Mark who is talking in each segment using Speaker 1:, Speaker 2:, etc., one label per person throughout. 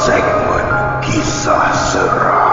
Speaker 1: segmen kisah seram.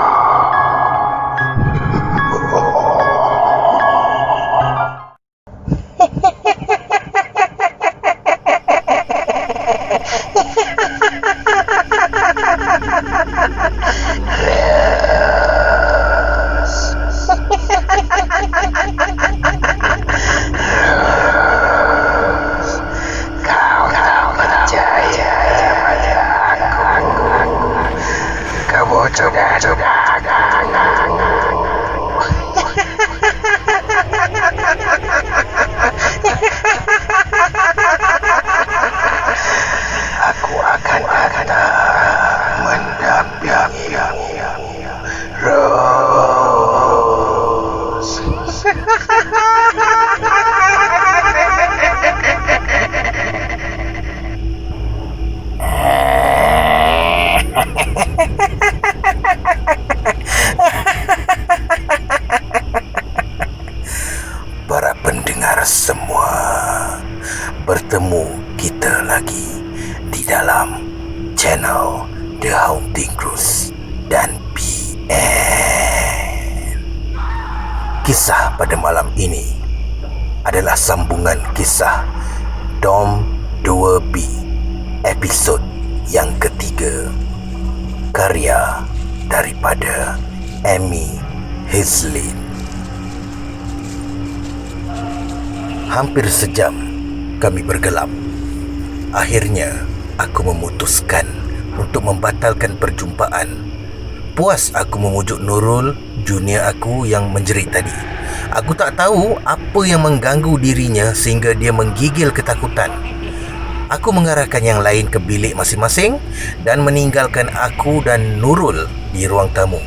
Speaker 1: Aku akan datang mendampingi Rose. Para pendengar semua, bertemu kita lagi di dalam channel The Haunting Cruise dan PN. Kisah pada malam ini adalah sambungan kisah Dom 2B episod yang ketiga, karya daripada Amy Heslin. Hampir sejam kami bergelap. Akhirnya aku memutuskan untuk membatalkan perjumpaan. Puas aku memujuk Nurul, junior aku yang menjerit tadi. Aku tak tahu apa yang mengganggu dirinya sehingga dia menggigil ketakutan. Aku mengarahkan yang lain ke bilik masing-masing dan meninggalkan aku dan Nurul di ruang tamu.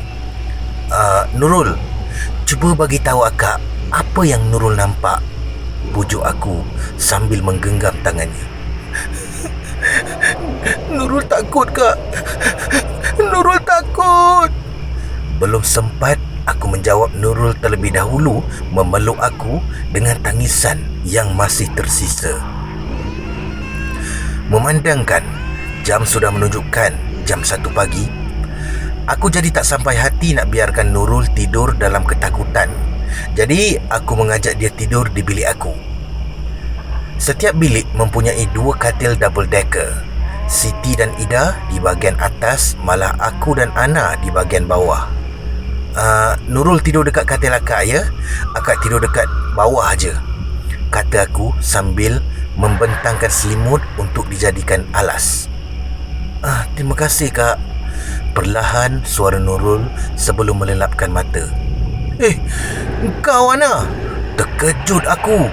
Speaker 1: Nurul, cuba bagi tahu akak apa yang Nurul nampak, pujuk aku sambil menggenggam tangannya. Nurul takut, Kak. Nurul takut. Belum sempat aku menjawab, Nurul terlebih dahulu memeluk aku dengan tangisan yang masih tersisa. Memandangkan jam sudah menunjukkan jam 1 pagi, aku jadi tak sampai hati nak biarkan Nurul tidur dalam ketakutan. Jadi aku mengajak dia tidur di bilik aku. Setiap bilik mempunyai 2 katil double decker. Siti dan Ida di bahagian atas, malah aku dan Ana di bahagian bawah. Nurul tidur dekat katil akak ya. Akak tidur dekat bawah aja, kata aku sambil membentangkan selimut untuk dijadikan alas. Terima kasih, Kak. Perlahan suara Nurul sebelum melelapkan mata. Kau Ana? Terkejut aku.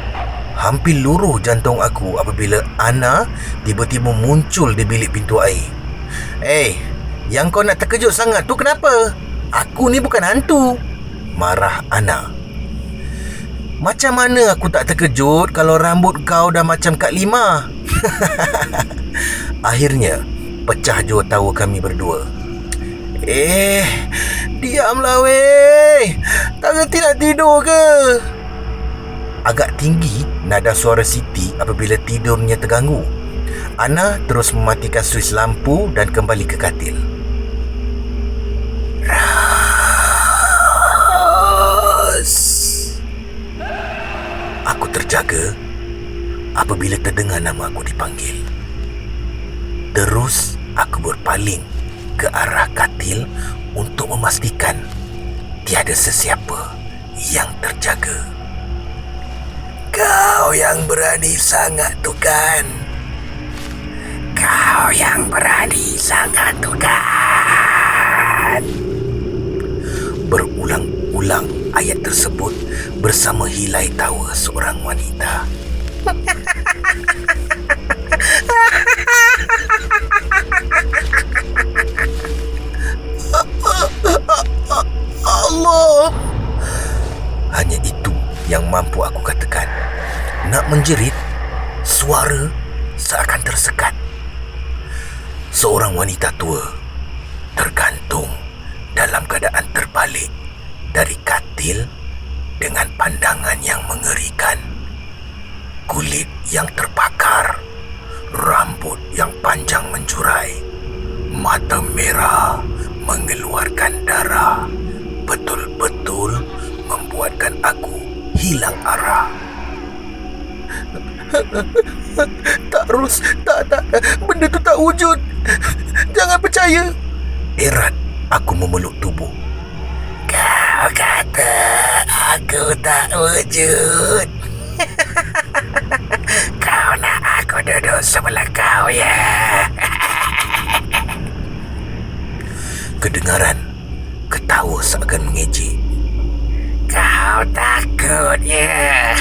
Speaker 1: Hampir luruh jantung aku apabila Ana tiba-tiba muncul di bilik pintu air. Yang kau nak terkejut sangat tu kenapa? Aku ni bukan hantu, marah Ana. Macam mana aku tak terkejut kalau rambut kau dah macam Kak Lima? Akhirnya pecah jua tawa kami berdua. Diamlah weh. Tak reti nak tidur ke? Agak tinggi nada suara Siti apabila tidurnya terganggu. Ana terus mematikan suis lampu dan kembali ke katil. Ras. Aku terjaga apabila terdengar nama aku dipanggil. Terus aku berpaling ke arah katil untuk memastikan tiada sesiapa yang terjaga. Kau yang berani sangat tu kan? Kau yang berani sangat tu kan? Berulang-ulang ayat tersebut bersama hilai tawa seorang wanita. Allah! Hanya itu yang mampu aku katakan. Nak menjerit, suara seakan tersekat. Seorang wanita tua tergantung dalam keadaan terbalik dari katil dengan pandangan yang mengerikan. Kulit yang terbakar, rambut yang panjang menjurai, Mata merah mengeluarkan darah. Betul-betul membuatkan aku hilang arah. Tak, Ros. Tak. Benda tu tak wujud. Jangan percaya. Erat aku memeluk tubuh. Kau kata aku tak wujud. Kau nak aku duduk sebelah kau, ya? Kedengaran ketawa seakan mengejek. Kau takut, ya?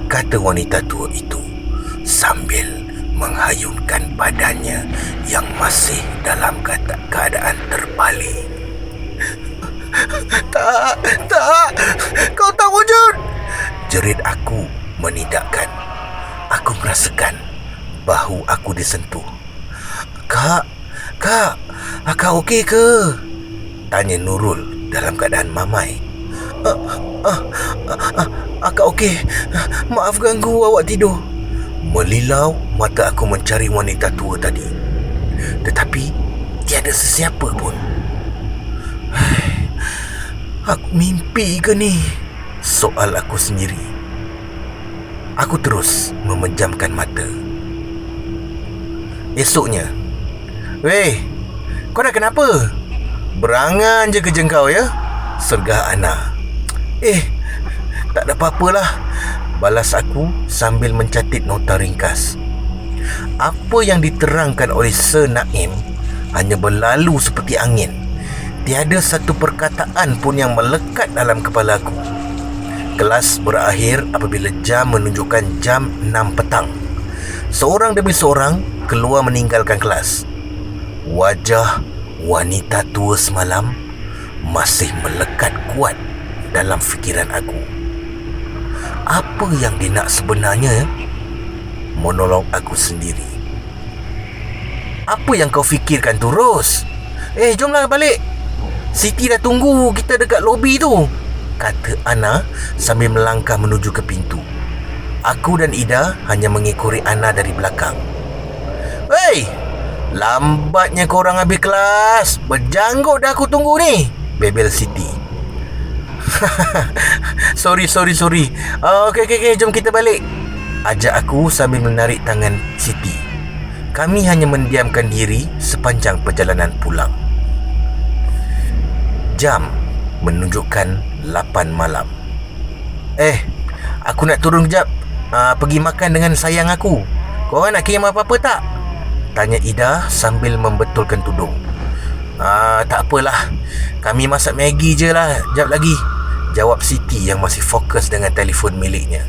Speaker 1: Kata wanita tua itu sambil menghayunkan badannya yang masih dalam keadaan terbalik. Tak, kau tak wujud, jerit aku menidakkan. Aku merasakan bahu aku disentuh. Kak, akak okey ke? Tanya Nurul dalam keadaan mamai. Akak okey. Maaf ganggu awak tidur. Melilau mata aku mencari wanita tua tadi. Tetapi tiada sesiapa pun. Aku mimpi ke ni? Soal aku sendiri. Aku terus memejamkan mata. Esoknya, "Weh, kau dah kenapa? Berangan je kerja kau, ya?" sergah Ana. Tak ada apa-apalah," balas aku sambil mencatat nota ringkas. Apa yang diterangkan oleh Sir Naim hanya berlalu seperti angin. Tiada satu perkataan pun yang melekat dalam kepala aku. Kelas berakhir apabila jam menunjukkan jam 6 petang. Seorang demi seorang keluar meninggalkan kelas. Wajah wanita tua semalam masih melekat kuat dalam fikiran aku. Apa yang dia nak sebenarnya? Monolog aku sendiri. Apa yang kau fikirkan tu, Ros? Jomlah balik. Siti dah tunggu kita dekat lobi tu, kata Ana sambil melangkah menuju ke pintu. Aku dan Ida hanya mengikuri Ana dari belakang. "Hei, lambatnya korang habis kelas. Berjanggut dah aku tunggu ni," bebel Siti. Sorry. Okey, jom kita balik, ajak aku sambil menarik tangan Siti. Kami hanya mendiamkan diri sepanjang perjalanan pulang. Jam menunjukkan 8 malam. Aku nak turun kejap, pergi makan dengan sayang aku. Korang nak kirim apa-apa tak? Tanya Ida sambil membetulkan tudung. Tak apalah, kami masak Maggi je lah, jap lagi, jawab Siti yang masih fokus dengan telefon miliknya.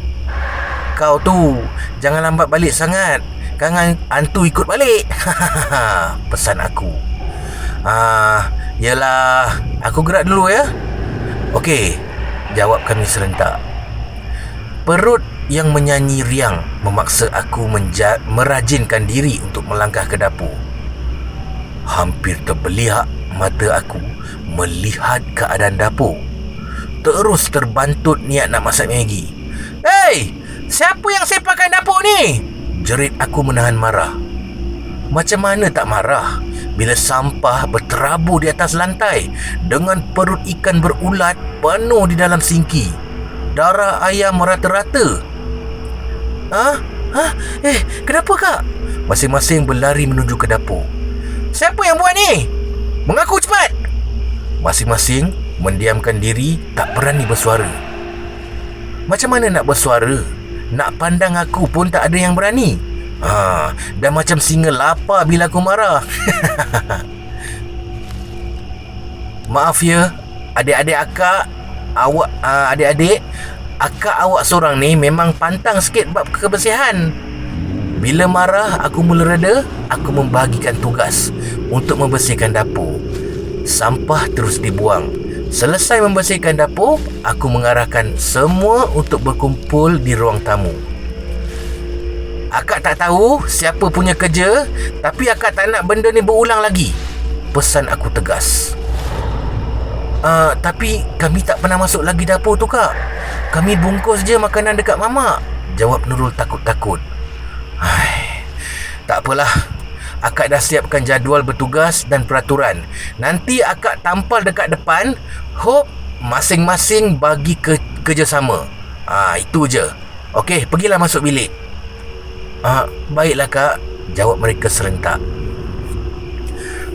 Speaker 1: Kau tu jangan lambat balik sangat, kan hantu ikut balik. Pesan aku. Yelah, aku gerak dulu, ya. Okey, jawab kami serentak. Perut yang menyanyi riang memaksa aku merajinkan diri untuk melangkah ke dapur. Hampir terbeliak mata aku melihat keadaan dapur. Terus terbantut niat nak masak Maggi. "Hei, siapa yang sepakan dapur ni?" jerit aku menahan marah. Macam mana tak marah bila sampah berterabur di atas lantai dengan perut ikan berulat penuh di dalam sinki. Darah ayam merata-rata. Kenapa, Kak? Masing-masing berlari menuju ke dapur. "Siapa yang buat ni? Mengaku cepat!" Masing-masing mendiamkan diri, tak berani bersuara. Macam mana nak bersuara? Nak pandang aku pun tak ada yang berani. Dah macam singa lapar bila aku marah. Maaf ya, adik-adik akak. Adik-adik, akak awak seorang ni memang pantang sikit bab kebersihan. Bila marah aku mula reda, aku membahagikan tugas untuk membersihkan dapur. Sampah terus dibuang. Selesai membersihkan dapur, aku mengarahkan semua untuk berkumpul di ruang tamu. "Akak tak tahu siapa punya kerja, tapi akak tak nak benda ni berulang lagi," pesan aku tegas. Tapi kami tak pernah masuk lagi dapur tu, Kak. Kami bungkus je makanan dekat mamak," jawab Nurul takut-takut. Tak apalah. Akak dah siapkan jadual bertugas dan peraturan. Nanti akak tampal dekat depan. Hope masing-masing bagi kerjasama. Itu je. Okey, pergilah masuk bilik. Baiklah kak, jawab mereka serentak.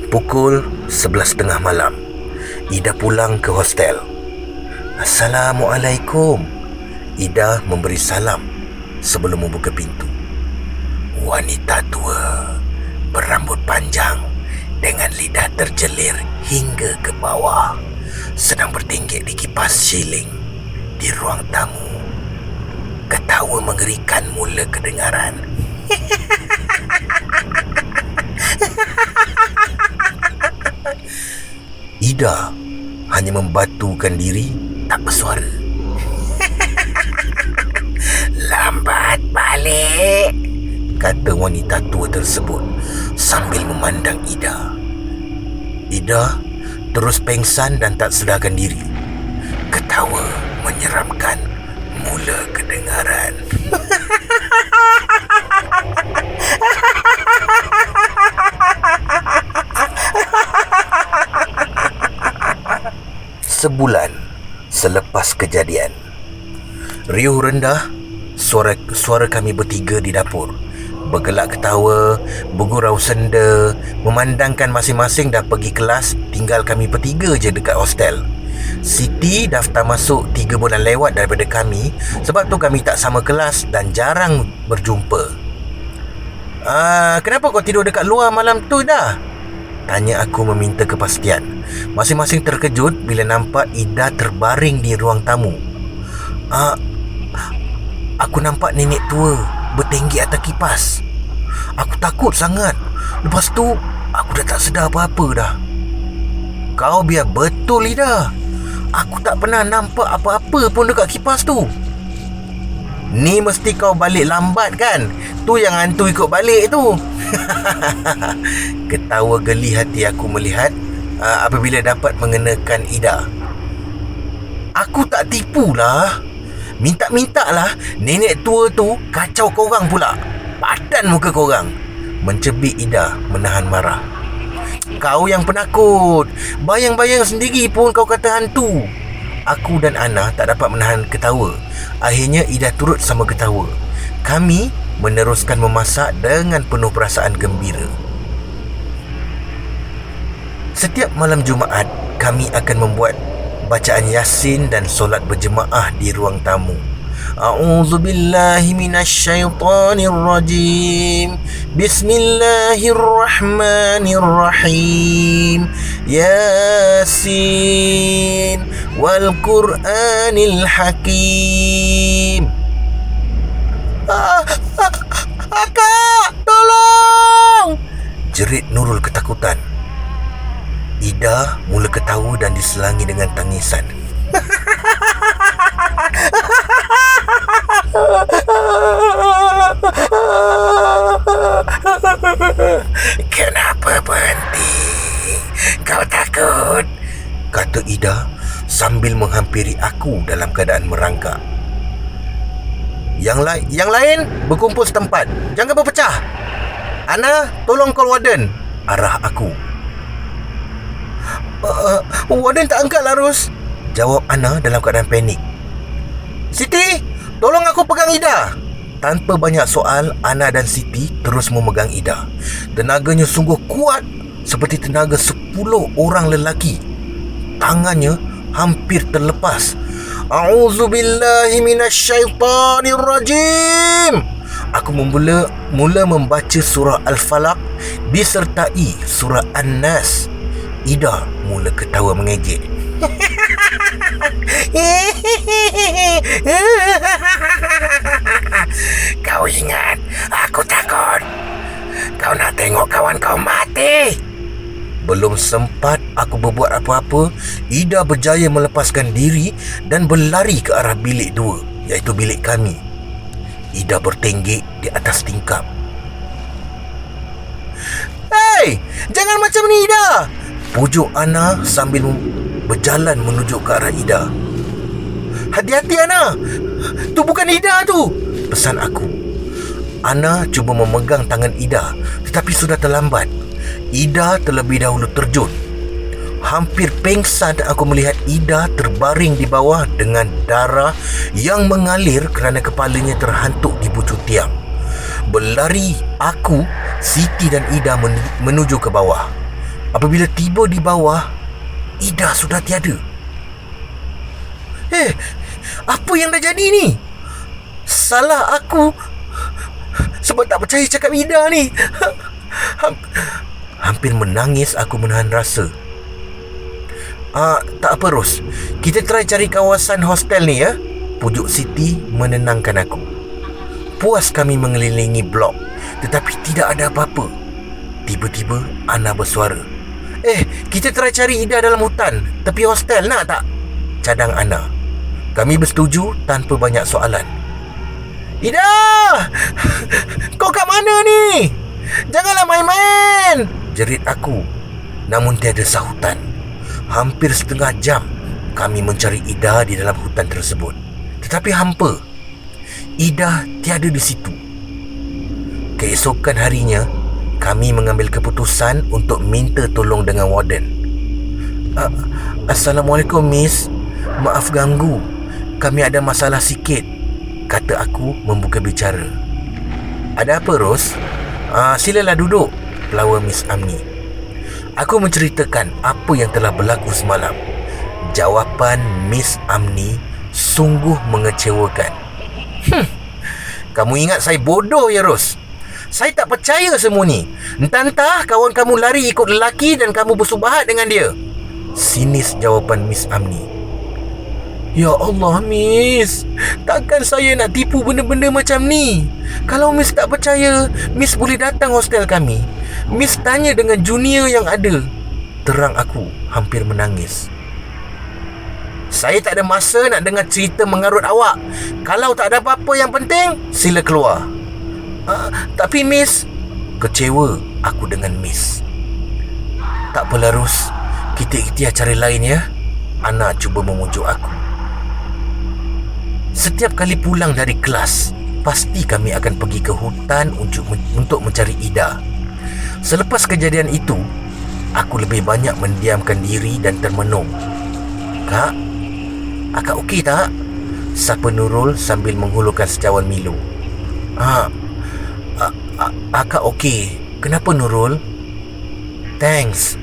Speaker 1: Pukul 11.30 malam, Ida pulang ke hostel. Assalamualaikum. Ida memberi salam sebelum membuka pintu. Wanita tua berambut panjang dengan lidah terjelir hingga ke bawah sedang bertinggik di kipas siling di ruang tamu. Ketawa mengerikan mula kedengaran. Ida hanya membatukan diri, tak bersuara. Lambat balik, kata wanita tua tersebut sambil memandang Ida. Ida terus pengsan dan tak sedarkan diri. Ketawa menyeramkan mula kedengaran. Sebulan selepas kejadian, riuh rendah suara kami bertiga di dapur. Bergelak ketawa, bergurau senda, memandangkan masing-masing dah pergi kelas, tinggal kami bertiga je dekat hostel. Siti daftar masuk 3 bulan lewat daripada kami, sebab tu kami tak sama kelas dan jarang berjumpa. Kenapa kau tidur dekat luar malam tu dah? Tanya aku meminta kepastian. Masing-masing terkejut bila nampak Ida terbaring di ruang tamu. Aku nampak nenek tua bertinggi atas kipas. Aku takut sangat. Lepas tu aku dah tak sedar apa-apa dah. Kau biar betul, Ida. Aku tak pernah nampak apa-apa pun dekat kipas tu. Ni mesti kau balik lambat kan? Tu yang hantu ikut balik tu. Ketawa geli hati aku melihat apabila dapat mengenakan Ida. Aku tak tipulah. Minta-minta lah nenek tua tu kacau korang pula. Padan muka korang. Mencebik Ida menahan marah. Kau yang penakut. Bayang-bayang sendiri pun kau kata hantu. Aku dan Ana tak dapat menahan ketawa. Akhirnya Ida turut sama ketawa. Kami meneruskan memasak dengan penuh perasaan gembira. Setiap malam Jumaat, kami akan membuat bacaan Yasin dan solat berjemaah di ruang tamu. A'udzubillahi minasyaitonirrajim. Bismillahirrahmanirrahim. Yasin wal Qur'anil Hakim. Akak, tolong! Jerit Nurul ketakutan. Ida mula ketawa dan diselangi dengan tangisan. Kenapa berhenti? Kau takut? Kata Ida sambil menghampiri aku dalam keadaan merangkak. Yang lain berkumpul setempat. Jangan berpecah. Ana, tolong call warden. Arah aku. Warden tak angkat lah, Ros. Jawab Ana dalam keadaan panik. Siti, tolong aku pegang Ida. Tanpa banyak soal, Ana dan Siti terus memegang Ida. Tenaganya sungguh kuat, seperti tenaga 10 orang lelaki. Tangannya hampir terlepas. A'udzubillahi minasyaitonirrajim. Aku mula membaca surah Al-Falaq disertai surah An-Nas. Ida mula ketawa mengejek. Kau ingat aku takut? Kau nak tengok kawan kau mati? Belum sempat aku berbuat apa-apa, Ida berjaya melepaskan diri dan berlari ke arah bilik 2, iaitu bilik kami. Ida bertinggik di atas tingkap. Hei, jangan macam ni, Ida! Pujuk Ana sambil berjalan menuju ke arah Ida. Hati-hati, Ana! Tu bukan Ida tu! Pesan aku. Ana cuba memegang tangan Ida, tetapi sudah terlambat. Ida terlebih dahulu terjun. Hampir pengsan aku melihat Ida terbaring di bawah dengan darah yang mengalir kerana kepalanya terhantuk di pucuk tiang. Berlari aku, Siti dan Ida menuju ke bawah. Apabila tiba di bawah, Ida sudah tiada. Apa yang dah jadi ni? Salah aku sebab tak percaya cakap Ida ni. Hampir menangis aku menahan rasa. Tak apa Ros, kita try cari kawasan hostel ni ya, pujuk Siti menenangkan aku. Puas kami mengelilingi blok, tetapi tidak ada apa-apa. Tiba-tiba Ana bersuara. Kita try cari Ida dalam hutan, tepi hostel, nak tak? Cadang Ana. Kami bersetuju tanpa banyak soalan. Ida! Kau kat mana ni? Janganlah main-main! Jerit aku. Namun tiada sahutan. Hampir setengah jam kami mencari Ida di dalam hutan tersebut. Tetapi hampa. Ida tiada di situ. Keesokan harinya, kami mengambil keputusan untuk minta tolong dengan warden. Assalamualaikum Miss, maaf ganggu. Kami ada masalah sikit, kata aku membuka bicara. Ada apa Ros? Silalah duduk, pelawa Miss Amni. Aku menceritakan apa yang telah berlaku semalam. Jawapan Miss Amni sungguh mengecewakan. Kamu ingat saya bodoh ya Ros? Saya tak percaya semua ni. Entah-entah kawan kamu lari ikut lelaki dan kamu bersubahat dengan dia. Sinis jawapan Miss Amni. Ya Allah Miss, takkan saya nak tipu benda-benda macam ni. Kalau Miss tak percaya, Miss boleh datang hostel kami. Miss tanya dengan junior yang ada. Terang aku hampir menangis. Saya tak ada masa nak dengar cerita mengarut awak. Kalau tak ada apa-apa yang penting, sila keluar. Tapi Miss, kecewa aku dengan Miss. Tak apalah Ros, kita ikhtiar cari lain ya. Ana cuba memujuk aku. Setiap kali pulang dari kelas, pasti kami akan pergi ke hutan untuk mencari Ida. Selepas kejadian itu, aku lebih banyak mendiamkan diri dan termenung. Kak, akak okey tak? Sapa Nurul sambil menghulurkan secawan Milo. Akak okey. Kenapa Nurul? Thanks.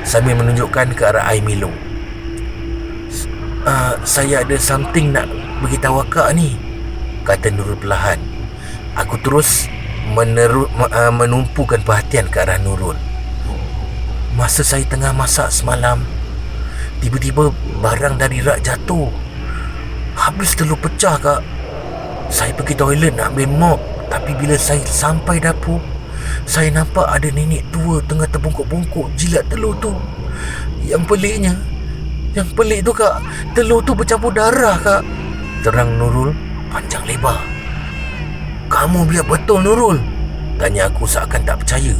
Speaker 1: Sambil menunjukkan ke arah air Milo. Saya ada something nak beritahu akak ni, kata Nurul perlahan. Aku terus menumpukan perhatian ke arah Nurul. Masa saya tengah masak semalam, tiba-tiba barang dari rak jatuh. Habis telur pecah kak. Saya pergi toilet nak ambil mop, tapi bila saya sampai dapur, saya nampak ada nenek tua tengah terbungkuk-bungkuk jilat telur tu. Yang pelik tu kak, telur tu bercampur darah kak. Terang Nurul panjang lebar. Kamu biar betul Nurul? Tanya aku seakan tak percaya.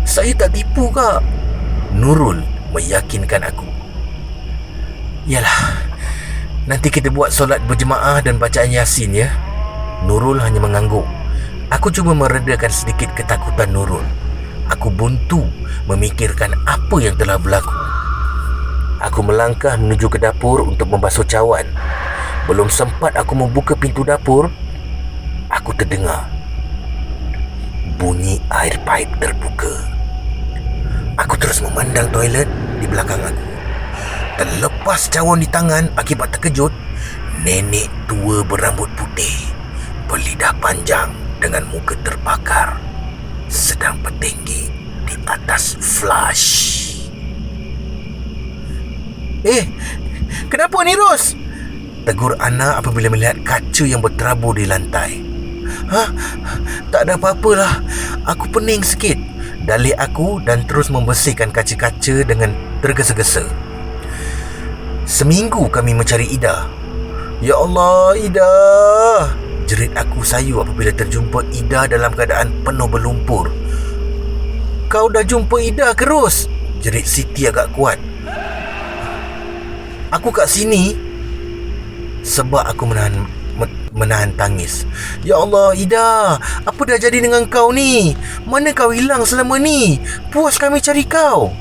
Speaker 1: Saya tak tipu kak. Nurul meyakinkan aku. Yalah, nanti kita buat solat berjemaah dan bacaan Yasin ya. Nurul hanya mengangguk. Aku cuba meredakan sedikit ketakutan Nurul. Aku buntu memikirkan apa yang telah berlaku. Aku melangkah menuju ke dapur untuk membasuh cawan. Belum sempat aku membuka pintu dapur, aku terdengar bunyi air paip terbuka. Aku terus memandang toilet di belakang aku. Terlepas cawan di tangan akibat terkejut, nenek tua berambut putih, berlidah panjang dengan muka terbakar, sedang bertinggi di atas flush. Kenapa ni Ros? Tegur Ana apabila melihat kaca yang berterabur di lantai. Tak ada apa-apalah. Aku pening sikit, dalih aku dan terus membersihkan kaca-kaca dengan tergesa-gesa. Seminggu kami mencari Ida. Ya Allah, Ida! Jerit aku sayu apabila terjumpa Ida dalam keadaan penuh berlumpur. Kau dah jumpa Ida ke Ros? Jerit Siti agak kuat. Aku kat sini sebab aku menahan tangis. Ya Allah, Ida, apa dah jadi dengan kau ni? Mana kau hilang selama ni? Puas kami cari kau.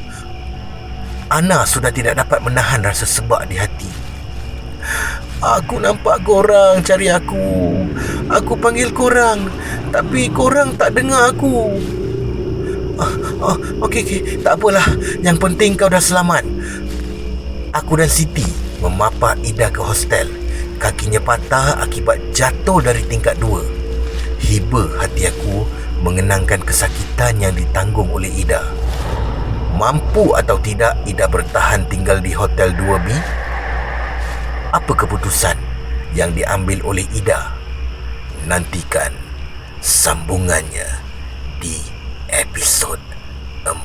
Speaker 1: Ana sudah tidak dapat menahan rasa sebak di hati. Aku nampak korang cari aku. Aku panggil korang, tapi korang tak dengar aku. Okey, tak apalah. Yang penting kau dah selamat. Aku dan Siti memapah Ida ke hostel. Kakinya patah akibat jatuh dari tingkat 2. Hiba hati aku mengenangkan kesakitan yang ditanggung oleh Ida. Mampu atau tidak Ida bertahan tinggal di Hotel 2B? Apa keputusan yang diambil oleh Ida? Nantikan sambungannya di episod 4.